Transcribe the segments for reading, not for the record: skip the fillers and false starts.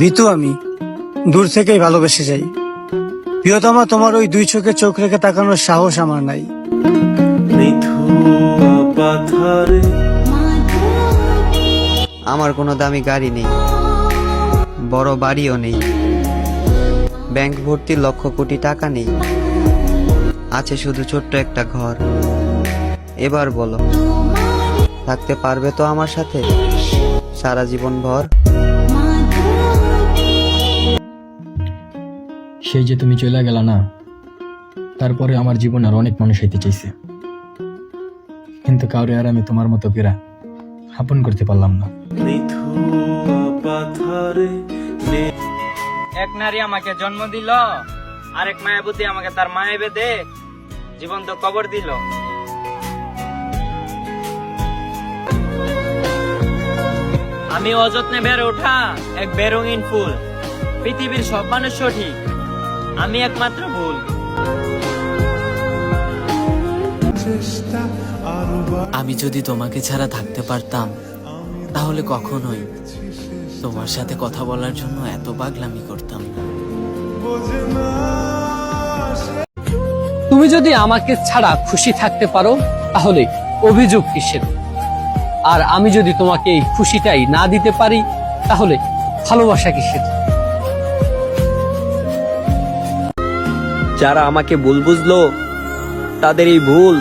ভীতু আমি, দূর থেকেই ভালোবেসে যাই। প্রিয়তমা, তোমার ওই দুই চোখে চোখ রেখে তাকানোর সাহস আমার নাই। আমার কোনো দামি গাড়ি নেই, বড় বাড়িও নেই, ব্যাংক ভর্তি লক্ষ কোটি টাকা নেই, আছে শুধু ছোট্ট একটা ঘর। এবার বলো, থাকতে পারবে তো আমার সাথে সারা জীবন ভর? সেই যে তুমি চলে গেলা না, তারপরে আমার জীবনে আর অনেক মানুষ হইতে চাইছে, কিন্তু কাউরে আর আমি তোমার মতো করে আপন করতে পারলাম না। এক নারী আমাকে জন্ম দিল, আরেক মায়াবতী আমাকে তার মায়ে বেঁধে জীবন্ত কবর দিল। আমি অযত্নে বেড়ে ওঠা এক বেরঙিন ফুল। পৃথিবীর সব মানুষ সঠিক, আমি একমাত্র ভুল। আমি যদি তোমাকে ছাড়া থাকতে পারতাম, তাহলে কখনোই তোমার সাথে কথা বলার জন্য এত পাগলামি করতাম না। তুমি যদি আমাকে ছাড়া খুশি থাকতে পারো, তাহলে অভিযোগ কিসের? আর আমি যদি তোমাকে এই খুশিটাই না দিতে পারি, তাহলে ভালোবাসা কিসের? যারা আমাকে ভুল বুঝলো, তাদের এই ভুল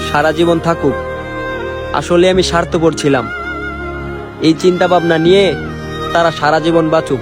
সারা জীবন থাকুক। আসলে আমি স্বার্থপর ছিলাম, এই চিন্তা ভাবনা নিয়ে তারা সারা জীবন বাঁচুক।